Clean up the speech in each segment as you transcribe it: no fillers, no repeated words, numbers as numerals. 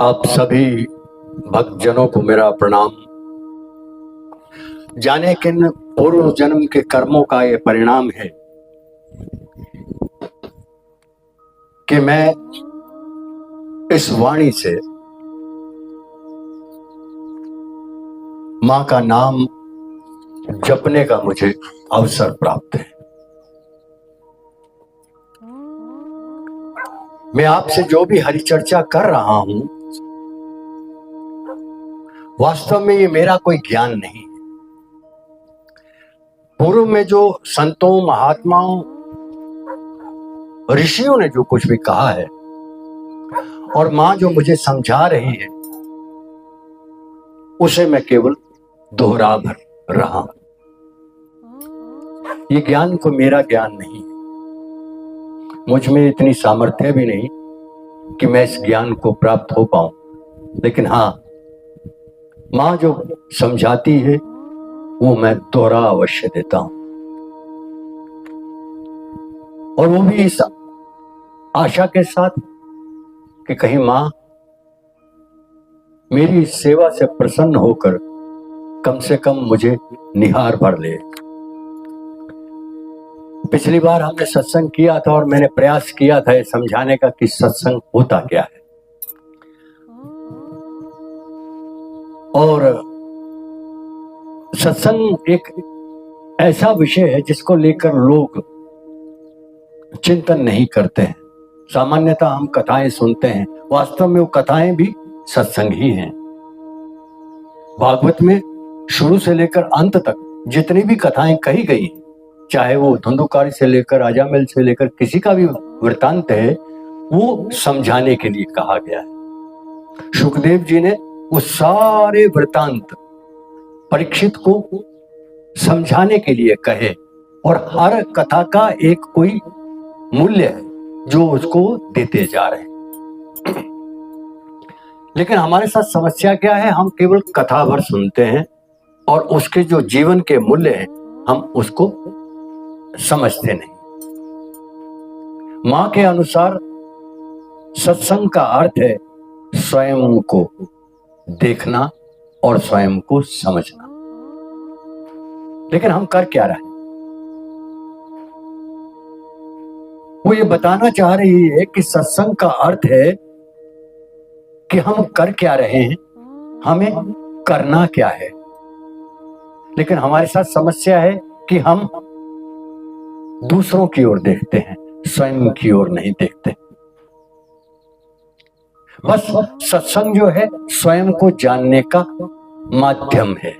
आप सभी भक्तजनों को मेरा प्रणाम। जाने किन पूर्व जन्म के कर्मों का ये परिणाम है कि मैं इस वाणी से मां का नाम जपने का मुझे अवसर प्राप्त है। मैं आपसे जो भी हरि चर्चा कर रहा हूं, वास्तव में ये मेरा कोई ज्ञान नहीं है। पूर्व में जो संतों, महात्माओं, ऋषियों ने जो कुछ भी कहा है और मां जो मुझे समझा रही है, उसे मैं केवल दोहरा भर रहा हूं। ये ज्ञान को मेरा ज्ञान नहीं है। मुझ में इतनी सामर्थ्य भी नहीं कि मैं इस ज्ञान को प्राप्त हो पाऊं, लेकिन हाँ, मां जो समझाती है वो मैं दोहरा अवश्य देता हूं, और वो भी इस आशा के साथ कि कहीं मां मेरी सेवा से प्रसन्न होकर कम से कम मुझे निहार भर ले। पिछली बार हमने सत्संग किया था और मैंने प्रयास किया था ये समझाने का कि सत्संग होता क्या है, और सत्संग एक ऐसा विषय है जिसको लेकर लोग चिंतन नहीं करते हैं। सामान्यतः हम कथाएं सुनते हैं, वास्तव में वो कथाएं भी सत्संग ही हैं। भागवत में शुरू से लेकर अंत तक जितनी भी कथाएं कही गई, चाहे वो धुंधुकारी से लेकर अजामिल से लेकर किसी का भी वृतांत है, वो समझाने के लिए कहा गया है। सुखदेव जी ने वो सारे वृतांत परीक्षित को समझाने के लिए कहे, और हर कथा का एक कोई मूल्य है जो उसको देते जा रहे हैं। लेकिन हमारे साथ समस्या क्या है, हम केवल कथा भर सुनते हैं और उसके जो जीवन के मूल्य हैं हम उसको समझते नहीं। मां के अनुसार सत्संग का अर्थ है स्वयं को देखना और स्वयं को समझना। लेकिन हम कर क्या रहे हैं? वो ये बताना चाह रही है कि सत्संग का अर्थ है कि हम कर क्या रहे हैं, हमें करना क्या है। लेकिन हमारे साथ समस्या है कि हम दूसरों की ओर देखते हैं, स्वयं की ओर नहीं देखते। बस सत्संग जो है स्वयं को जानने का माध्यम है।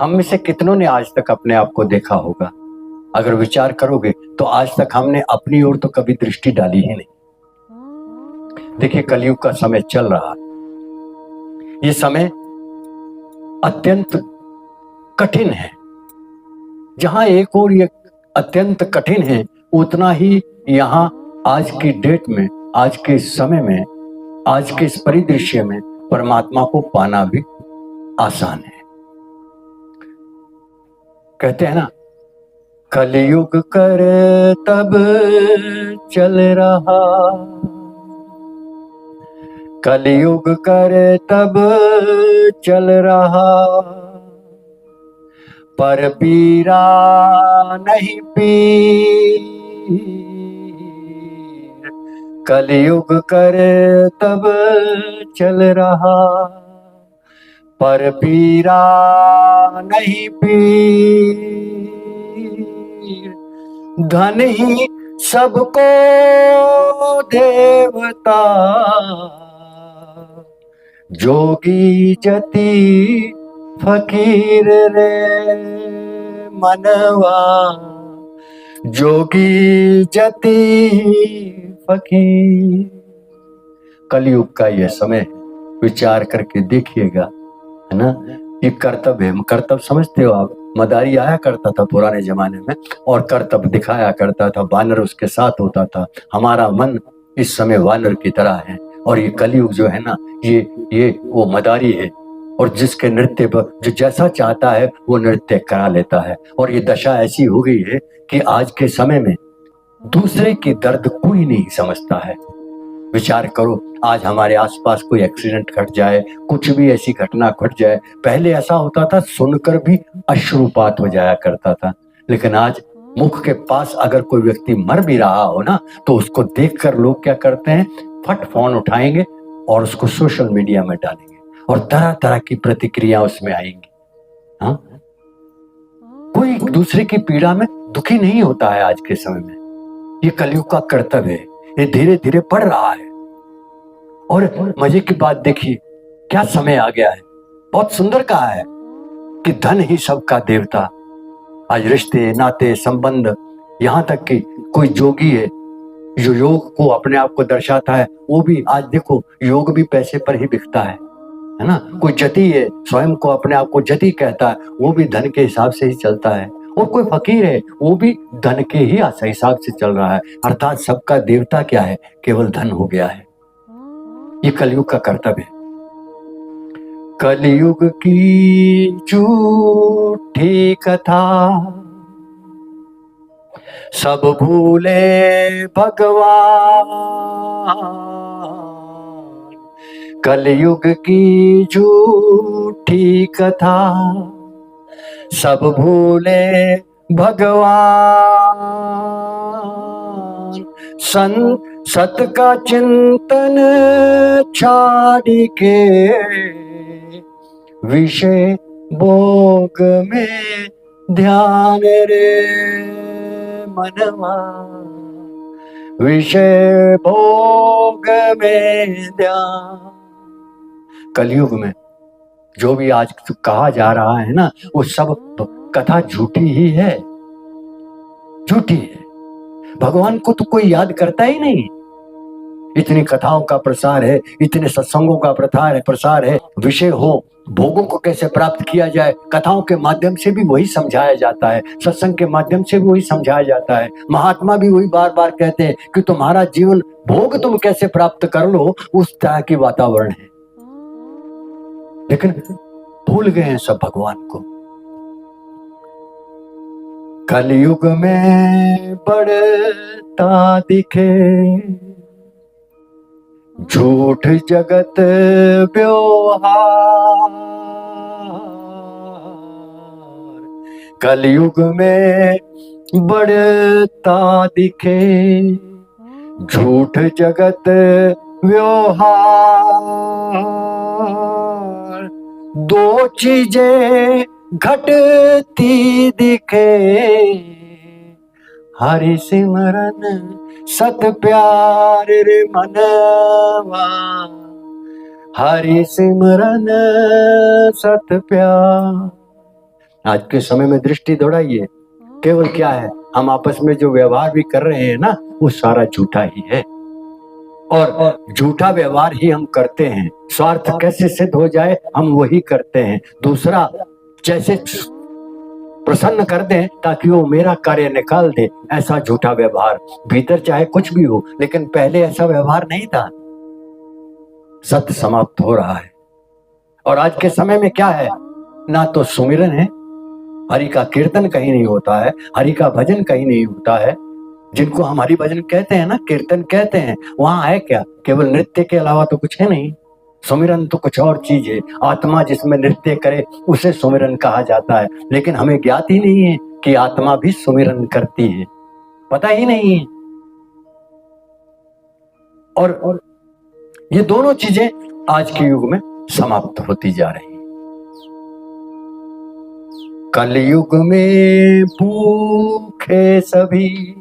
हम में से कितनों ने आज तक अपने आप को देखा होगा? अगर विचार करोगे तो आज तक हमने अपनी ओर तो कभी दृष्टि डाली ही नहीं। देखिए, कलयुग का समय चल रहा है। ये समय अत्यंत कठिन है। जहां एक ओर ये अत्यंत कठिन है, उतना ही यहां आज की डेट में, आज के समय में, आज के इस परिदृश्य में परमात्मा को पाना भी आसान है। कहते हैं ना, कलयुग कर तब चल रहा, कलयुग कर तब चल रहा, पर पीरा नहीं पीर। कलयुग कर तब चल रहा, पर पीरा नहीं पीर। धन ही सबको देवता, जोगी जति फकीर रे मनवा, जोगी जति फकीर। कलयुग का यह समय विचार करके देखिएगा, है ना। ये कर्तव्य है। कर्तव्य समझते हो आप? मदारी आया करता था पुराने जमाने में और कर्तव्य दिखाया करता था, वानर उसके साथ होता था। हमारा मन इस समय वानर की तरह है, और ये कलयुग जो है ना, ये वो मदारी है, और जिसके नृत्य पर जो जैसा चाहता है वो नृत्य करा लेता है। और ये दशा ऐसी हो गई है कि आज के समय में दूसरे की दर्द कोई नहीं समझता है। विचार करो, आज हमारे आसपास कोई एक्सीडेंट घट जाए, कुछ भी ऐसी घटना घट जाए, पहले ऐसा होता था सुनकर भी अश्रुपात हो जाया करता था, लेकिन आज मुख के पास अगर कोई व्यक्ति मर भी रहा हो ना, तो उसको देखकर लोग क्या करते हैं, फट फोन उठाएंगे और उसको सोशल मीडिया में डालेंगे और तरह तरह की प्रतिक्रिया उसमें आएंगी। हाँ, कोई दूसरे की पीड़ा में दुखी नहीं होता है आज के समय में। ये कलयुग का कर्तव्य है, ये धीरे धीरे बढ़ रहा है। और मजे की बात देखिए, क्या समय आ गया है, बहुत सुंदर कहा है कि धन ही सबका देवता। आज रिश्ते नाते संबंध, यहाँ तक कि कोई जोगी है जो योग को अपने आप को दर्शाता है, वो भी आज देखो योग भी पैसे पर ही बिकता है ना। कोई जति है, स्वयं को अपने आप को जति कहता है, वो भी धन के हिसाब से ही चलता है। और कोई फकीर है, वो भी धन के ही हिसाब से चल रहा है। अर्थात सबका देवता क्या है, केवल धन हो गया है। ये कलयुग का कर्तव्य है। कलयुग की झूठी कथा सब भूले भगवान, कलयुग की झूठी कथा सब भूले भगवान, सत का चिंतन छाड़ के विषय भोग में ध्यान रे मनवा, विषय भोग में ध्यान। कलयुग में जो भी आज कहा जा रहा है ना, वो सब कथा झूठी ही है, झूठी है। भगवान को तो कोई याद करता ही नहीं। इतनी कथाओं का प्रसार है, इतने सत्संगों का प्रसार है, विषय हो भोगों को कैसे प्राप्त किया जाए, कथाओं के माध्यम से भी वही समझाया जाता है, सत्संग के माध्यम से भी वही समझाया जाता है। महात्मा भी वही बार बार कहते हैं कि तुम्हारा जीवन भोग तुम कैसे प्राप्त कर लो, उस तरह की वातावरण है। लेकिन भूल गए हैं सब भगवान को। कलयुग में बढ़ता दिखे झूठ जगत व्यवहार, कलयुग में बढ़ता दिखे झूठ जगत व्यवहार, दो चीजें घटती दिखे हरि सिमरन सत प्यार रे मनवा, हरि सिमरन सत प्यार। आज के समय में दृष्टि दौड़ाइए, केवल क्या है, हम आपस में जो व्यवहार भी कर रहे हैं ना, वो सारा झूठा ही है और झूठा व्यवहार ही हम करते हैं। स्वार्थ कैसे सिद्ध हो जाए हम वही करते हैं, दूसरा जैसे प्रसन्न कर दे ताकि वो मेरा कार्य निकाल दे, ऐसा झूठा व्यवहार। भीतर चाहे कुछ भी हो, लेकिन पहले ऐसा व्यवहार नहीं था। सत्य समाप्त हो रहा है। और आज के समय में क्या है, ना तो सुमिरन है, हरि का कीर्तन कहीं नहीं होता है, हरि का भजन कहीं नहीं होता है। जिनको हम हरि भजन कहते हैं ना, कीर्तन कहते हैं, वहां है क्या, केवल नृत्य के अलावा तो कुछ है नहीं। सुमिरन तो कुछ और चीज है, आत्मा जिसमें नृत्य करे उसे सुमिरन कहा जाता है। लेकिन हमें ज्ञात ही नहीं है कि आत्मा भी सुमिरन करती है, पता ही नहीं है। और ये दोनों चीजें आज के युग में समाप्त होती जा रही हैं। कलयुग में भूखे सभी,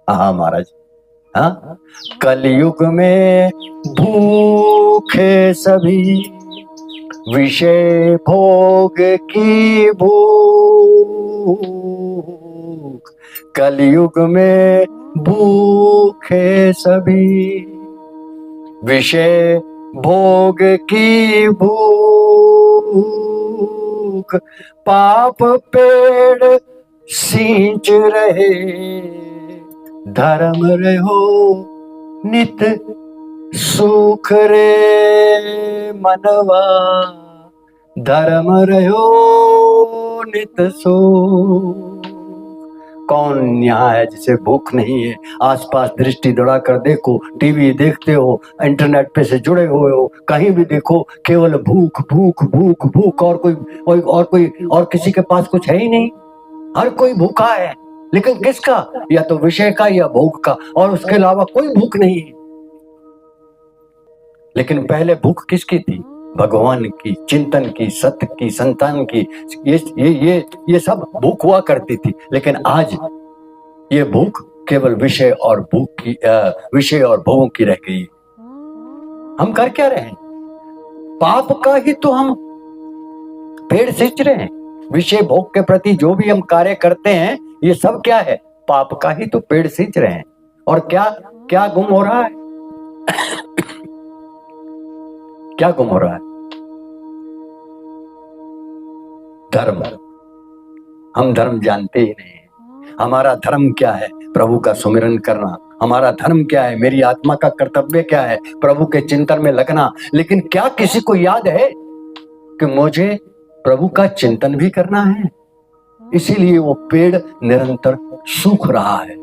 हाँ महाराज, हाँ, कलयुग में भूखे सभी विषय भोग की भूख, कलयुग में भूखे सभी विषय भोग की भूख, पाप पेड़ सींच रहे धर्म रहो नित सुख रे मनवा, धर्म रहो नित सुख। कौन यहाँ है जिसे भूख नहीं है? आसपास दृष्टि दौड़ा कर देखो, टीवी देखते हो, इंटरनेट पे से जुड़े हुए हो, कहीं भी देखो केवल भूख भूख भूख भूख, और किसी के पास कुछ है ही नहीं। हर कोई भूखा है, लेकिन किसका? या तो विषय का या भोग का, और उसके अलावा कोई भूख नहीं है। लेकिन पहले भूख किसकी थी? भगवान की, चिंतन की, सत्य की, संतान की। ये सब भूख हुआ करती थी। लेकिन आज ये भूख केवल विषय और भोगों की रह गई। हम कर क्या रहे हैं? पाप का ही तो हम पेड़ सींच रहे हैं। विषय भोग के प्रति जो भी हम कार्य करते हैं, ये सब क्या है? पाप का ही तो पेड़ सींच रहे हैं। और क्या क्या गुम हो रहा है? क्या गुम हो रहा है? धर्म। हम धर्म जानते ही नहीं। हमारा धर्म क्या है? प्रभु का सुमिरन करना। हमारा धर्म क्या है? मेरी आत्मा का कर्तव्य क्या है? प्रभु के चिंतन में लगना। लेकिन क्या किसी को याद है कि मुझे प्रभु का चिंतन भी करना है? इसीलिए वो पेड़ निरंतर सूख रहा है।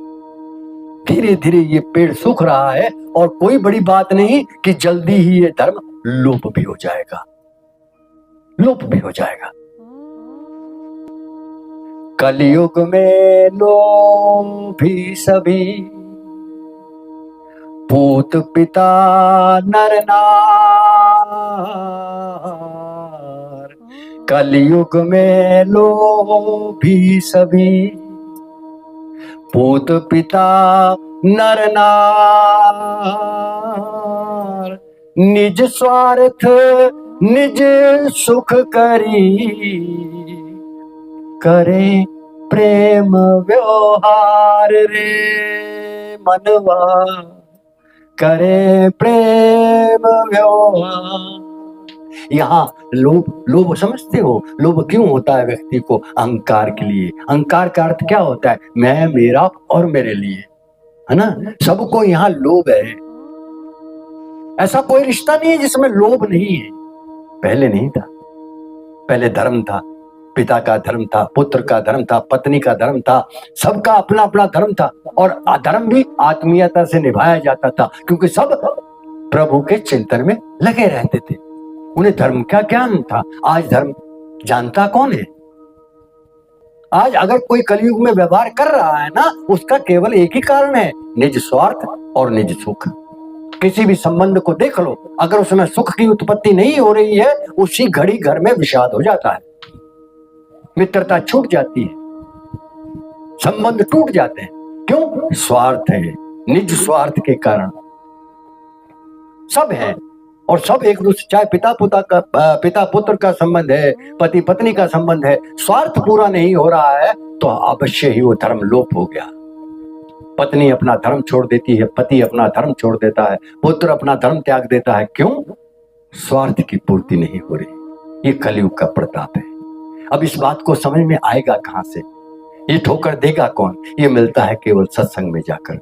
धीरे धीरे ये पेड़ सूख रहा है, और कोई बड़ी बात नहीं कि जल्दी ही ये धर्म लोप भी हो जाएगा, लोप भी हो जाएगा। कलयुग में लोभी सभी, पूत पिता नर नार। कलयुग में लोभी सभी, पूत पिता नर नार। निज स्वार्थ निज सुख करी, करे प्रेम व्यवहार रे मनवा, करे प्रेम व्यवहार। यहाँ लोभ समझते हो? लोभ क्यों होता है व्यक्ति को? अहंकार के लिए। अहंकार का अर्थ क्या होता है? मैं, मेरा और मेरे लिए, है ना? सबको यहाँ लोभ है। ऐसा कोई रिश्ता नहीं है जिसमें लोभ नहीं है। पहले नहीं था। पहले धर्म था, पिता का धर्म था, पुत्र का धर्म था, पत्नी का धर्म था, सबका अपना अपना धर्म था। और धर्म भी आत्मीयता से निभाया जाता था, क्योंकि सब प्रभु के चिंतन में लगे रहते थे। उन्हें धर्म का ज्ञान था। आज धर्म जानता कौन है? आज अगर कोई कलयुग में व्यवहार कर रहा है ना, उसका केवल एक ही कारण है, निज स्वार्थ और निज सुख। किसी भी संबंध को देख लो, अगर उसमें सुख की उत्पत्ति नहीं हो रही है, उसी घड़ी घर में विषाद हो जाता है, मित्रता छूट जाती है, संबंध टूट जाते हैं। क्यों? स्वार्थ है, निज स्वार्थ के कारण। सब है, और सब एक दूसरे, चाहे पिता पुत्र का संबंध है, पति पत्नी का संबंध है, स्वार्थ पूरा नहीं हो रहा है तो अवश्य ही वो धर्म लोप हो गया। पत्नी अपना धर्म छोड़ देती है, पति अपना धर्म छोड़ देता है, पुत्र अपना धर्म त्याग देता है। क्यों? स्वार्थ की पूर्ति नहीं हो रही। ये कलयुग का प्रताप है। अब इस बात को समझ में आएगा कहां से? ये ठोकर देगा कौन? ये मिलता है केवल सत्संग में जाकर।